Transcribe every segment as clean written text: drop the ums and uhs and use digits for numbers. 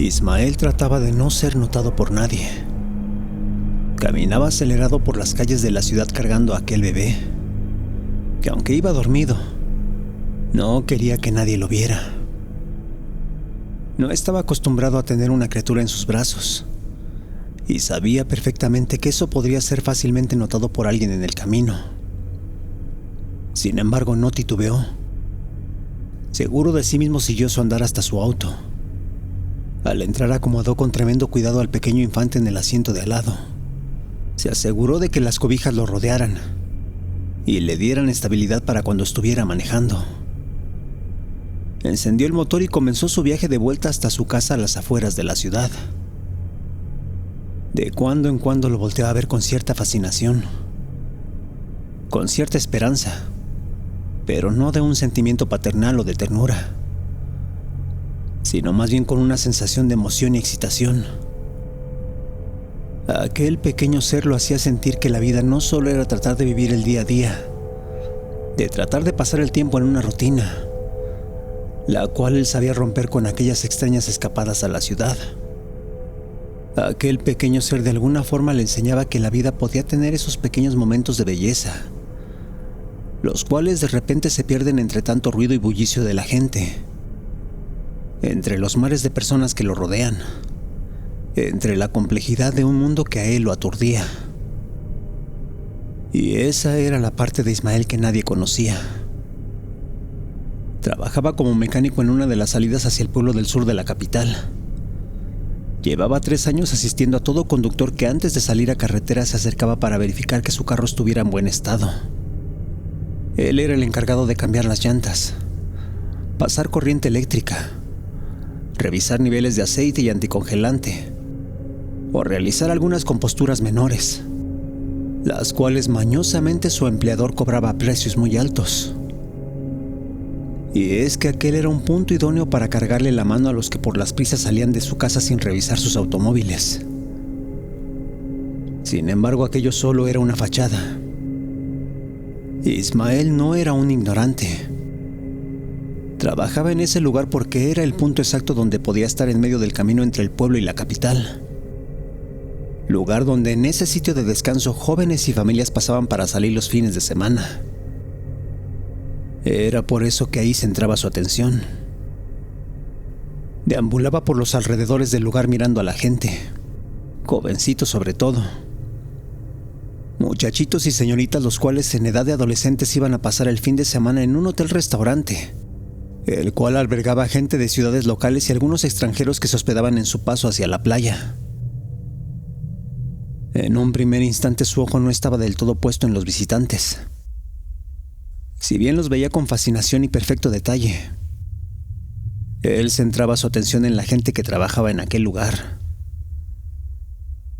Ismael trataba de no ser notado por nadie. Caminaba acelerado por las calles de la ciudad cargando a aquel bebé, que aunque iba dormido, no quería que nadie lo viera. No estaba acostumbrado a tener una criatura en sus brazos, y sabía perfectamente que eso podría ser fácilmente notado por alguien en el camino. Sin embargo, no titubeó. Seguro de sí mismo siguió su andar hasta su auto. Al entrar acomodó con tremendo cuidado al pequeño infante en el asiento de al lado. Se aseguró de que las cobijas lo rodearan y le dieran estabilidad para cuando estuviera manejando. Encendió el motor y comenzó su viaje de vuelta hasta su casa a las afueras de la ciudad. De cuando en cuando lo volteaba a ver con cierta fascinación, con cierta esperanza, pero no de un sentimiento paternal o de ternura, sino más bien con una sensación de emoción y excitación. Aquel pequeño ser lo hacía sentir que la vida no solo era tratar de vivir el día a día, de tratar de pasar el tiempo en una rutina, la cual él sabía romper con aquellas extrañas escapadas a la ciudad. Aquel pequeño ser de alguna forma le enseñaba que la vida podía tener esos pequeños momentos de belleza, los cuales de repente se pierden entre tanto ruido y bullicio de la gente, entre los mares de personas que lo rodean, entre la complejidad de un mundo que a él lo aturdía. Y esa era la parte de Ismael que nadie conocía. Trabajaba como mecánico en una de las salidas hacia el pueblo del sur de la capital. Llevaba 3 años asistiendo a todo conductor que antes de salir a carretera se acercaba para verificar que su carro estuviera en buen estado. Él era el encargado de cambiar las llantas, pasar corriente eléctrica, revisar niveles de aceite y anticongelante, o realizar algunas composturas menores, las cuales mañosamente su empleador cobraba a precios muy altos. Y es que aquel era un punto idóneo para cargarle la mano a los que por las prisas salían de su casa sin revisar sus automóviles. Sin embargo, aquello solo era una fachada. Ismael no era un ignorante. Trabajaba en ese lugar porque era el punto exacto donde podía estar en medio del camino entre el pueblo y la capital. Lugar donde en ese sitio de descanso jóvenes y familias pasaban para salir los fines de semana. Era por eso que ahí centraba su atención. Deambulaba por los alrededores del lugar mirando a la gente, jovencitos sobre todo, muchachitos y señoritas los cuales en edad de adolescentes iban a pasar el fin de semana en un hotel-restaurante, el cual albergaba gente de ciudades locales y algunos extranjeros que se hospedaban en su paso hacia la playa. En un primer instante su ojo no estaba del todo puesto en los visitantes. Si bien los veía con fascinación y perfecto detalle, él centraba su atención en la gente que trabajaba en aquel lugar.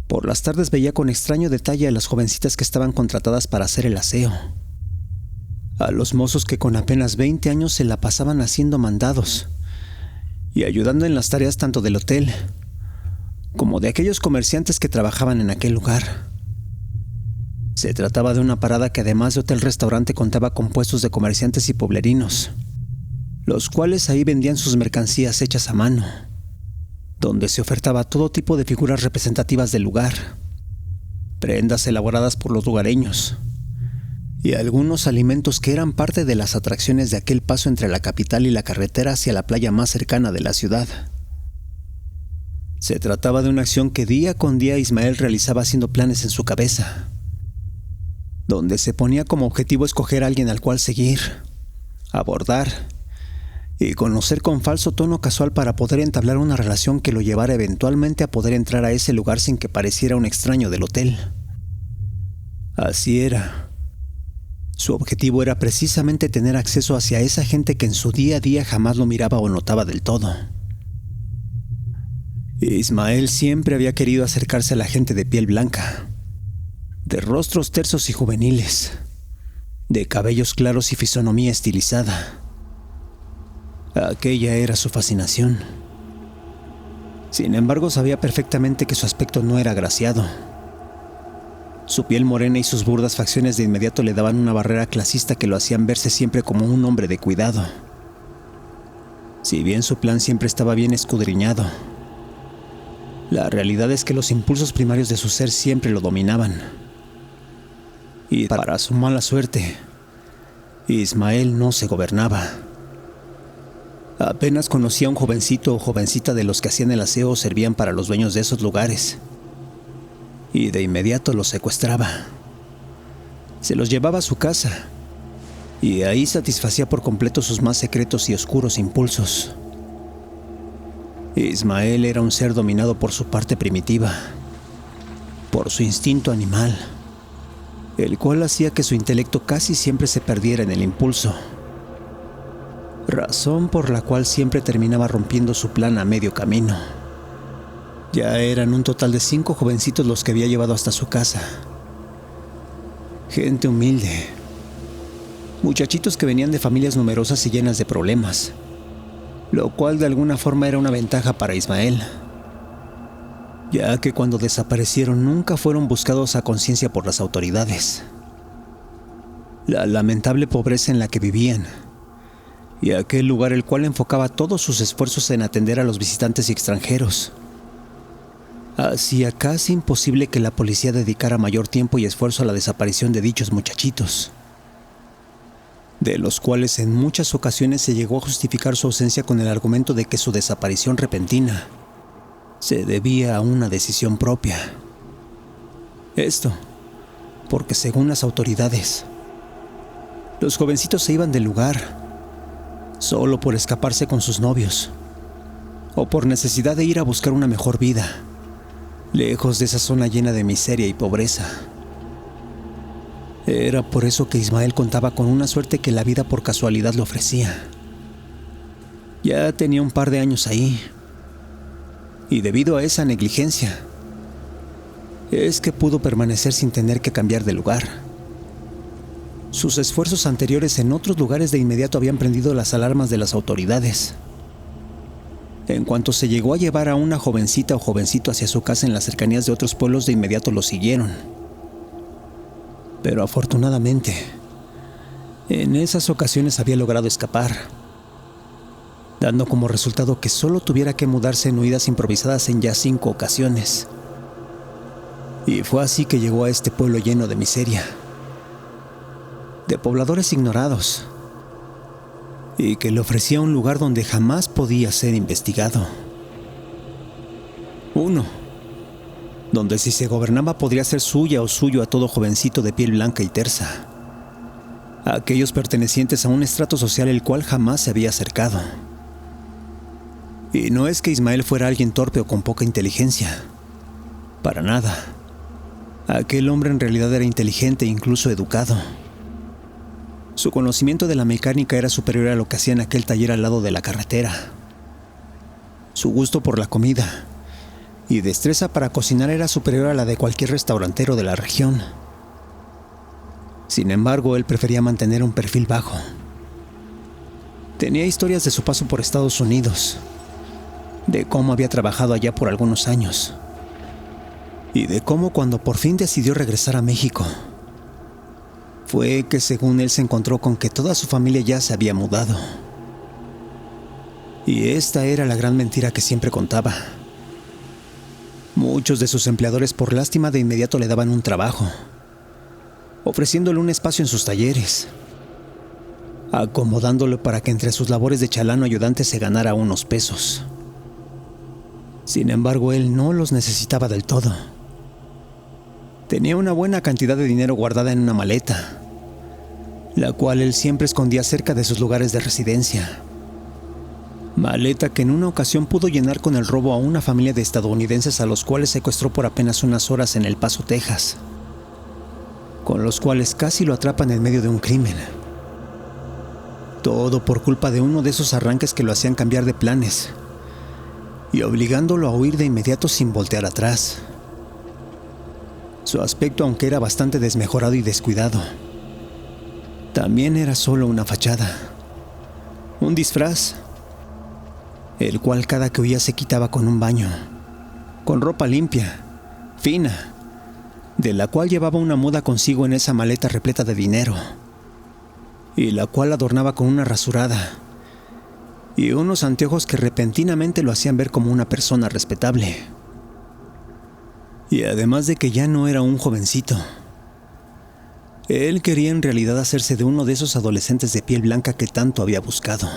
Por las tardes veía con extraño detalle a las jovencitas que estaban contratadas para hacer el aseo, a los mozos que con apenas 20 años se la pasaban haciendo mandados y ayudando en las tareas tanto del hotel como de aquellos comerciantes que trabajaban en aquel lugar. Se trataba de una parada que además de hotel-restaurante contaba con puestos de comerciantes y pueblerinos, los cuales ahí vendían sus mercancías hechas a mano, donde se ofertaba todo tipo de figuras representativas del lugar, prendas elaboradas por los lugareños y algunos alimentos que eran parte de las atracciones de aquel paso entre la capital y la carretera hacia la playa más cercana de la ciudad. Se trataba de una acción que día con día Ismael realizaba haciendo planes en su cabeza, donde se ponía como objetivo escoger a alguien al cual seguir, abordar y conocer con falso tono casual para poder entablar una relación que lo llevara eventualmente a poder entrar a ese lugar sin que pareciera un extraño del hotel. Así era. Su objetivo era precisamente tener acceso hacia esa gente que en su día a día jamás lo miraba o notaba del todo. Ismael siempre había querido acercarse a la gente de piel blanca, de rostros tersos y juveniles, de cabellos claros y fisonomía estilizada. Aquella era su fascinación. Sin embargo, sabía perfectamente que su aspecto no era agraciado. Su piel morena y sus burdas facciones de inmediato le daban una barrera clasista que lo hacían verse siempre como un hombre de cuidado. Si bien su plan siempre estaba bien escudriñado, La realidad es que los impulsos primarios de su ser siempre lo dominaban. Y para su mala suerte, Ismael no se gobernaba. Apenas conocía a un jovencito o jovencita de los que hacían el aseo o servían para los dueños de esos lugares. Y de inmediato los secuestraba. Se los llevaba a su casa. Y ahí satisfacía por completo sus más secretos y oscuros impulsos. Ismael era un ser dominado por su parte primitiva, por su instinto animal, el cual hacía que su intelecto casi siempre se perdiera en el impulso, razón por la cual siempre terminaba rompiendo su plan a medio camino. Ya eran un total de 5 jovencitos los que había llevado hasta su casa. Gente humilde, muchachitos que venían de familias numerosas y llenas de problemas, lo cual de alguna forma era una ventaja para Ismael, ya que cuando desaparecieron nunca fueron buscados a conciencia por las autoridades. La lamentable pobreza en la que vivían y aquel lugar el cual enfocaba todos sus esfuerzos en atender a los visitantes y extranjeros hacía casi imposible que la policía dedicara mayor tiempo y esfuerzo a la desaparición de dichos muchachitos, de los cuales en muchas ocasiones se llegó a justificar su ausencia con el argumento de que su desaparición repentina se debía a una decisión propia. Esto porque, según las autoridades, los jovencitos se iban del lugar solo por escaparse con sus novios o por necesidad de ir a buscar una mejor vida, lejos de esa zona llena de miseria y pobreza. Era por eso que Ismael contaba con una suerte que la vida por casualidad le ofrecía. Ya tenía un par de años ahí, y debido a esa negligencia, es que pudo permanecer sin tener que cambiar de lugar. Sus esfuerzos anteriores en otros lugares de inmediato habían prendido las alarmas de las autoridades. En cuanto se llegó a llevar a una jovencita o jovencito hacia su casa en las cercanías de otros pueblos, de inmediato lo siguieron. Pero afortunadamente, en esas ocasiones había logrado escapar, dando como resultado que solo tuviera que mudarse en huidas improvisadas en ya 5 ocasiones. Y fue así que llegó a este pueblo lleno de miseria, de pobladores ignorados, y que le ofrecía un lugar donde jamás podía ser investigado. Uno donde si se gobernaba podría ser suya o suyo a todo jovencito de piel blanca y tersa, a aquellos pertenecientes a un estrato social el cual jamás se había acercado. Y no es que Ismael fuera alguien torpe o con poca inteligencia, para nada. Aquel hombre en realidad era inteligente e incluso educado. Su conocimiento de la mecánica era superior a lo que hacía en aquel taller al lado de la carretera. Su gusto por la comida y destreza para cocinar era superior a la de cualquier restaurantero de la región. Sin embargo, él prefería mantener un perfil bajo. Tenía historias de su paso por Estados Unidos, de cómo había trabajado allá por algunos años, y de cómo cuando por fin decidió regresar a México, fue que según él se encontró con que toda su familia ya se había mudado. Y esta era la gran mentira que siempre contaba. Muchos de sus empleadores, por lástima, de inmediato le daban un trabajo, ofreciéndole un espacio en sus talleres, acomodándolo para que entre sus labores de chalano ayudante se ganara unos pesos. Sin embargo, él no los necesitaba del todo. Tenía una buena cantidad de dinero guardada en una maleta, la cual él siempre escondía cerca de sus lugares de residencia. Maleta que en una ocasión pudo llenar con el robo a una familia de estadounidenses a los cuales secuestró por apenas unas horas en El Paso, Texas, con los cuales casi lo atrapan en medio de un crimen. Todo por culpa de uno de esos arranques que lo hacían cambiar de planes y obligándolo a huir de inmediato sin voltear atrás. Su aspecto, aunque era bastante desmejorado y descuidado, también era solo una fachada, un disfraz, el cual cada que huía se quitaba con un baño, con ropa limpia, fina, de la cual llevaba una muda consigo en esa maleta repleta de dinero, y la cual adornaba con una rasurada y unos anteojos que repentinamente lo hacían ver como una persona respetable. Y además de que ya no era un jovencito, él quería en realidad hacerse de uno de esos adolescentes de piel blanca que tanto había buscado.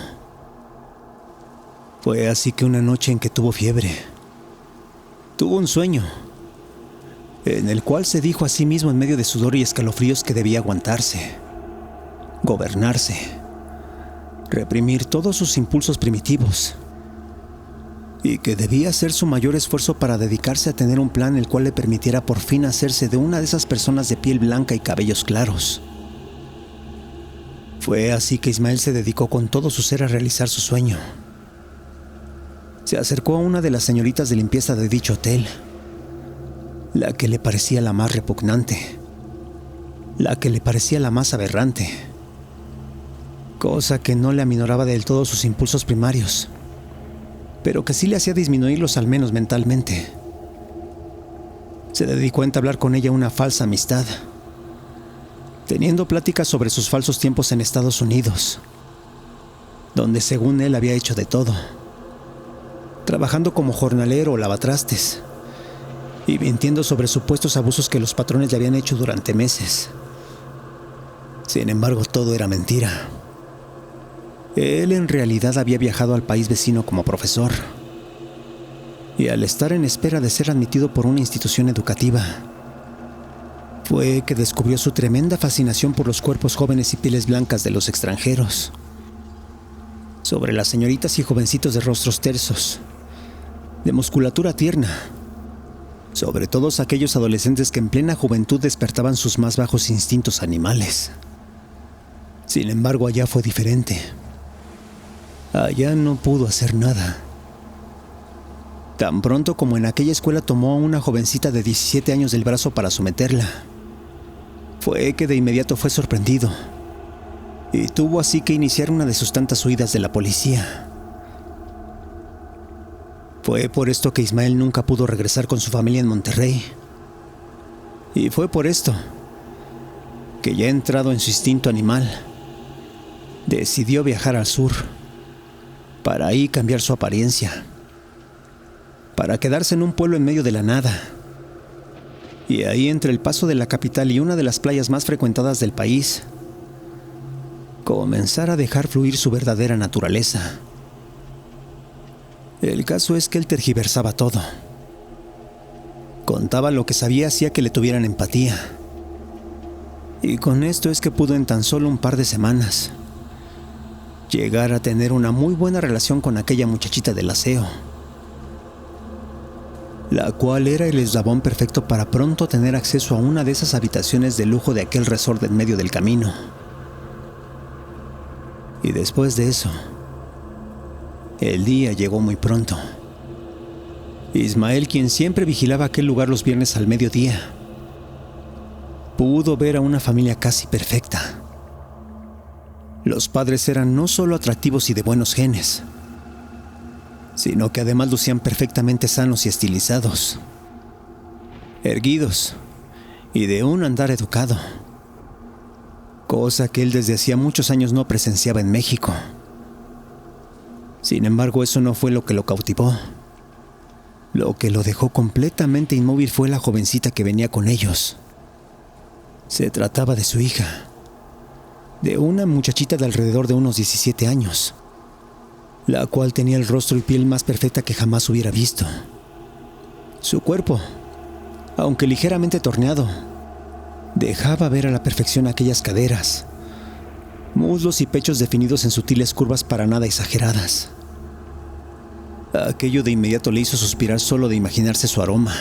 Fue así que una noche en que tuvo fiebre, tuvo un sueño, en el cual se dijo a sí mismo en medio de sudor y escalofríos que debía aguantarse, gobernarse, reprimir todos sus impulsos primitivos, y que debía hacer su mayor esfuerzo para dedicarse a tener un plan el cual le permitiera por fin hacerse de una de esas personas de piel blanca y cabellos claros. Fue así que Ismael se dedicó con todo su ser a realizar su sueño. Se acercó a una de las señoritas de limpieza de dicho hotel, la que le parecía la más repugnante, la que le parecía la más aberrante, cosa que no le aminoraba del todo sus impulsos primarios, pero que sí le hacía disminuirlos al menos mentalmente. Se dedicó a entablar con ella una falsa amistad, teniendo pláticas sobre sus falsos tiempos en Estados Unidos, donde según él había hecho de todo, trabajando como jornalero o lavatrastes, y mintiendo sobre supuestos abusos que los patrones le habían hecho durante meses. Sin embargo, todo era mentira. Él en realidad había viajado al país vecino como profesor, y al estar en espera de ser admitido por una institución educativa, fue que descubrió su tremenda fascinación por los cuerpos jóvenes y pieles blancas de los extranjeros, sobre las señoritas y jovencitos de rostros tersos, de musculatura tierna, sobre todos aquellos adolescentes que en plena juventud despertaban sus más bajos instintos animales. Sin embargo, allá fue diferente. Allá no pudo hacer nada. Tan pronto como en aquella escuela tomó a una jovencita de 17 años del brazo para someterla, fue que de inmediato fue sorprendido y tuvo así que iniciar una de sus tantas huidas de la policía. Fue por esto que Ismael nunca pudo regresar con su familia en Monterrey. Y fue por esto que, ya entrado en su instinto animal, decidió viajar al sur, para ahí cambiar su apariencia, para quedarse en un pueblo en medio de la nada, y ahí entre el paso de la capital y una de las playas más frecuentadas del país, comenzar a dejar fluir su verdadera naturaleza. El caso es que él tergiversaba todo. Contaba lo que sabía, hacía que le tuvieran empatía. Y con esto es que pudo en tan solo un par de semanas llegar a tener una muy buena relación con aquella muchachita del aseo, la cual era el eslabón perfecto para pronto tener acceso a una de esas habitaciones de lujo de aquel resort en medio del camino. Y después de eso, el día llegó muy pronto. Ismael, quien siempre vigilaba aquel lugar los viernes al mediodía, pudo ver a una familia casi perfecta. Los padres eran no solo atractivos y de buenos genes, sino que además lucían perfectamente sanos y estilizados, erguidos y de un andar educado, cosa que él desde hacía muchos años no presenciaba en México. Sin embargo, eso no fue lo que lo cautivó. Lo que lo dejó completamente inmóvil fue la jovencita que venía con ellos. Se trataba de su hija, de una muchachita de alrededor de unos 17 años, la cual tenía el rostro y piel más perfecta que jamás hubiera visto. Su cuerpo, aunque ligeramente torneado, dejaba ver a la perfección aquellas caderas, muslos y pechos definidos en sutiles curvas para nada exageradas. Aquello de inmediato le hizo suspirar solo de imaginarse su aroma,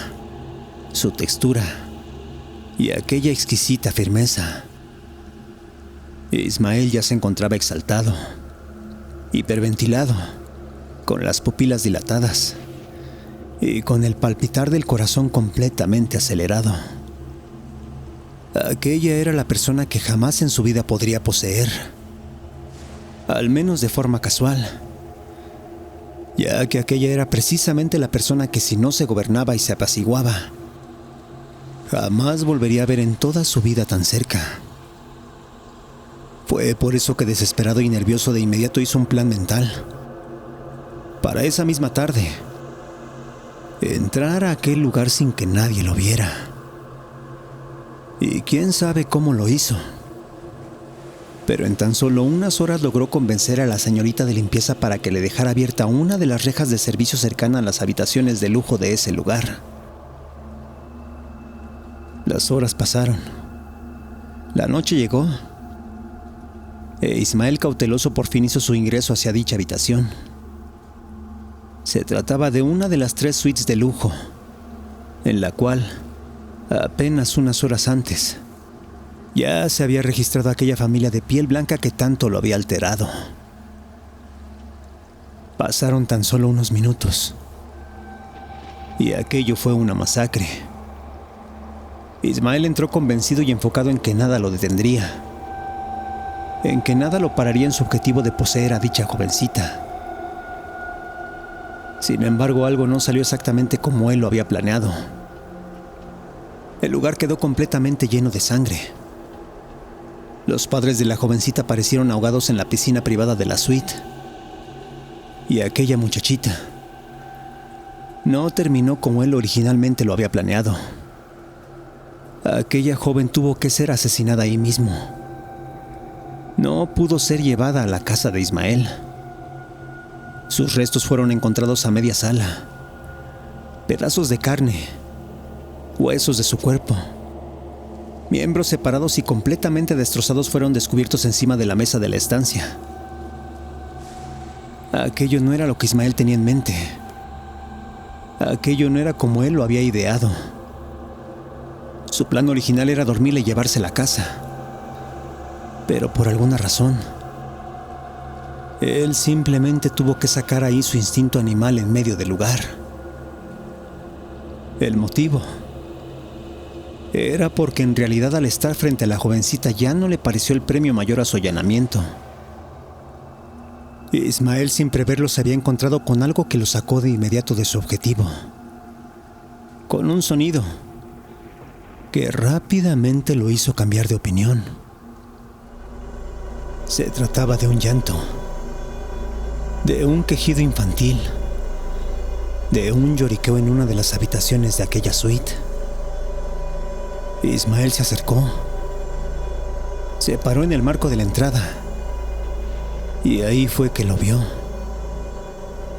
su textura y aquella exquisita firmeza. Ismael ya se encontraba exaltado, hiperventilado, con las pupilas dilatadas y con el palpitar del corazón completamente acelerado. Aquella era la persona que jamás en su vida podría poseer, al menos de forma casual, ya que aquella era precisamente la persona que, si no se gobernaba y se apaciguaba, jamás volvería a ver en toda su vida tan cerca. Fue por eso que, desesperado y nervioso, de inmediato hizo un plan mental. Para esa misma tarde, Entrar a aquel lugar sin que nadie lo viera. Y quién sabe cómo lo hizo. Pero en tan solo unas horas logró convencer a la señorita de limpieza para que le dejara abierta una de las rejas de servicio cercana a las habitaciones de lujo de ese lugar. Las horas pasaron. La noche llegó. E Ismael, cauteloso, por fin hizo su ingreso hacia dicha habitación. Se trataba de una de las 3 suites de lujo, en la cual, apenas unas horas antes, ya se había registrado aquella familia de piel blanca que tanto lo había alterado. Pasaron tan solo unos minutos, y aquello fue una masacre. Ismael entró convencido y enfocado en que nada lo detendría, en que nada lo pararía en su objetivo de poseer a dicha jovencita. Sin embargo, algo no salió exactamente como él lo había planeado. El lugar quedó completamente lleno de sangre. Los padres de la jovencita aparecieron ahogados en la piscina privada de la suite. Y aquella muchachita no terminó como él originalmente lo había planeado. Aquella joven tuvo que ser asesinada ahí mismo. No pudo ser llevada a la casa de Ismael. Sus restos fueron encontrados a media sala. Pedazos de carne, huesos de su cuerpo, miembros separados y completamente destrozados fueron descubiertos encima de la mesa de la estancia. Aquello no era lo que Ismael tenía en mente. Aquello no era como él lo había ideado. Su plan original era dormirla y llevársela a casa. Pero por alguna razón, él simplemente tuvo que sacar ahí su instinto animal en medio del lugar. El motivo era porque en realidad, al estar frente a la jovencita, ya no le pareció el premio mayor a su allanamiento. Ismael, sin preverlo, se había encontrado con algo que lo sacó de inmediato de su objetivo. Con un sonido que rápidamente lo hizo cambiar de opinión. Se trataba de un llanto, de un quejido infantil, de un lloriqueo en una de las habitaciones de aquella suite. Ismael se acercó, se paró en el marco de la entrada, y ahí fue que lo vio.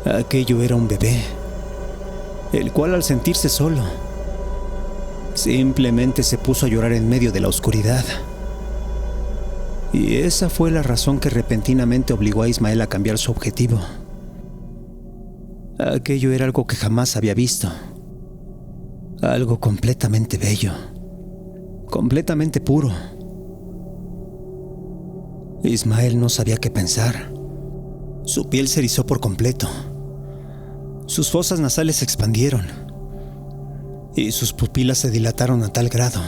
Aquello era un bebé, el cual, al sentirse solo, simplemente se puso a llorar en medio de la oscuridad. Y esa fue la razón que repentinamente obligó a Ismael a cambiar su objetivo. Aquello era algo que jamás había visto. Algo completamente bello. Completamente puro. Ismael no sabía qué pensar. Su piel se erizó por completo. Sus fosas nasales se expandieron. Y sus pupilas se dilataron a tal grado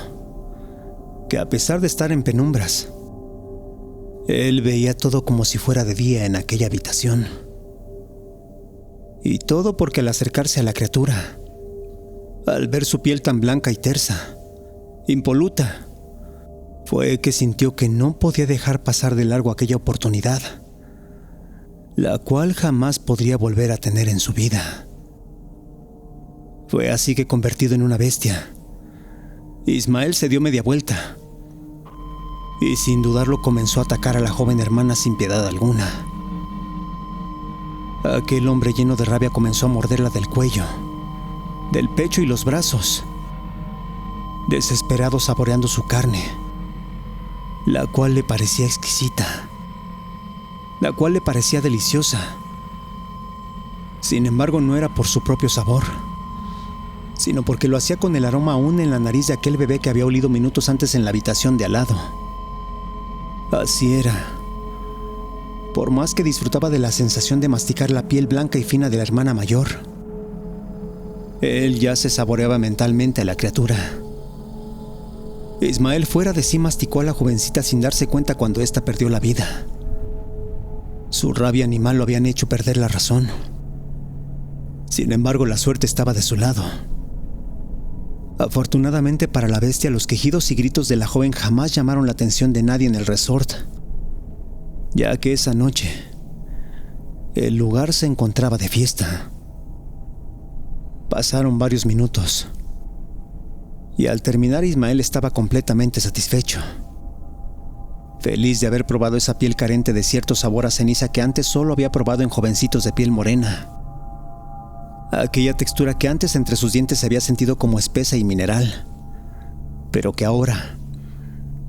que, a pesar de estar en penumbras, él veía todo como si fuera de día en aquella habitación. Y todo porque, al acercarse a la criatura, al ver su piel tan blanca y tersa, impoluta, fue que sintió que no podía dejar pasar de largo aquella oportunidad, la cual jamás podría volver a tener en su vida. Fue así que, convertido en una bestia, Ismael se dio media vuelta y, sin dudarlo, comenzó a atacar a la joven hermana sin piedad alguna. Aquel hombre, lleno de rabia, comenzó a morderla del cuello, del pecho y los brazos, desesperado, saboreando su carne, la cual le parecía exquisita, la cual le parecía deliciosa. Sin embargo, no era por su propio sabor, sino porque lo hacía con el aroma aún en la nariz de aquel bebé que había olido minutos antes en la habitación de al lado. Así era. Por más que disfrutaba de la sensación de masticar la piel blanca y fina de la hermana mayor, él ya se saboreaba mentalmente a la criatura. Ismael, fuera de sí, masticó a la jovencita sin darse cuenta cuando ésta perdió la vida. Su rabia animal lo habían hecho perder la razón. Sin embargo, la suerte estaba de su lado. Afortunadamente para la bestia, los quejidos y gritos de la joven jamás llamaron la atención de nadie en el resort, ya que esa noche el lugar se encontraba de fiesta. Pasaron varios minutos, y al terminar Ismael estaba completamente satisfecho, feliz de haber probado esa piel carente de cierto sabor a ceniza que antes solo había probado en jovencitos de piel morena. Aquella textura que antes entre sus dientes se había sentido como espesa y mineral, pero que ahora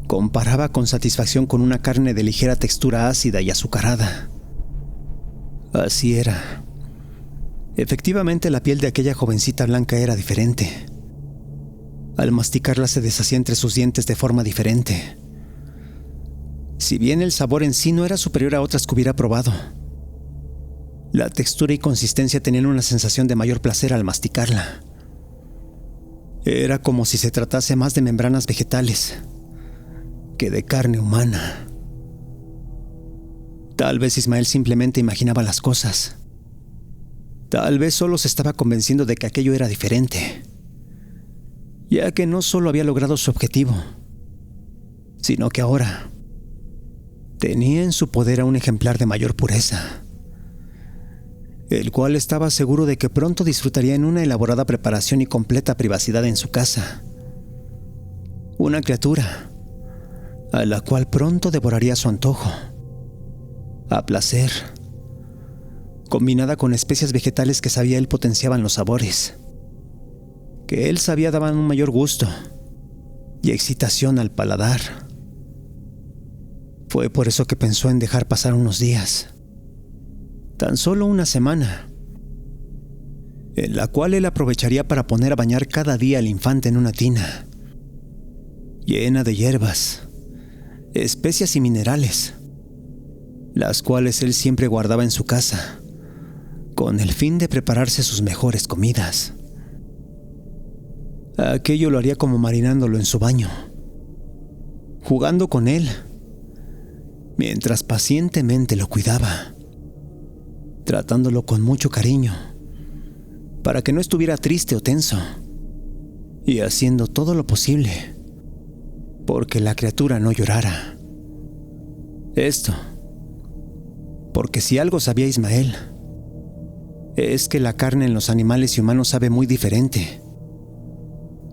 comparaba con satisfacción con una carne de ligera textura ácida y azucarada. Así era. Efectivamente, la piel de aquella jovencita blanca era diferente. Al masticarla se deshacía entre sus dientes de forma diferente. Si bien el sabor en sí no era superior a otras que hubiera probado, la textura y consistencia tenían una sensación de mayor placer al masticarla. Era como si se tratase más de membranas vegetales que de carne humana. Tal vez Ismael simplemente imaginaba las cosas. Tal vez solo se estaba convenciendo de que aquello era diferente, ya que no solo había logrado su objetivo, sino que ahora tenía en su poder a un ejemplar de mayor pureza, el cual estaba seguro de que pronto disfrutaría en una elaborada preparación y completa privacidad en su casa. Una criatura a la cual pronto devoraría su antojo, a placer, combinada con especias vegetales que sabía él potenciaban los sabores, que él sabía daban un mayor gusto y excitación al paladar. Fue por eso que pensó en dejar pasar unos días, tan solo una semana, en la cual él aprovecharía para poner a bañar cada día al infante en una tina llena de hierbas, especias y minerales, las cuales él siempre guardaba en su casa, con el fin de prepararse sus mejores comidas. Aquello lo haría como marinándolo en su baño, jugando con él, mientras pacientemente lo cuidaba, tratándolo con mucho cariño, para que no estuviera triste o tenso, y haciendo todo lo posible porque la criatura no llorara. Esto, porque si algo sabía Ismael, es que la carne en los animales y humanos sabe muy diferente.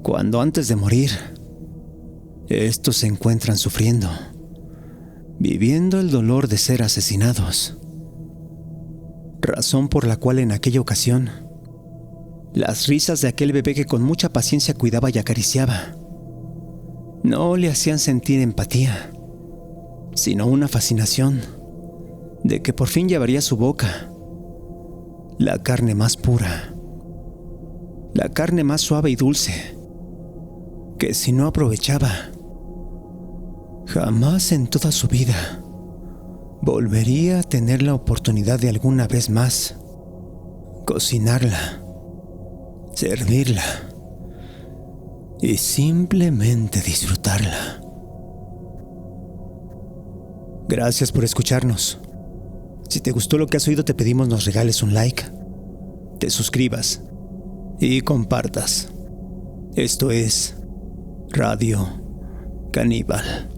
Cuando antes de morir, estos se encuentran sufriendo, viviendo el dolor de ser asesinados. Razón por la cual en aquella ocasión, las risas de aquel bebé que con mucha paciencia cuidaba y acariciaba, no le hacían sentir empatía, sino una fascinación de que por fin llevaría a su boca la carne más pura, la carne más suave y dulce, que si no aprovechaba, jamás en toda su vida volvería a tener la oportunidad de alguna vez más cocinarla, servirla y simplemente disfrutarla. Gracias por escucharnos. Si te gustó lo que has oído, te pedimos nos regales un like, te suscribas y compartas. Esto es Radio Caníbal.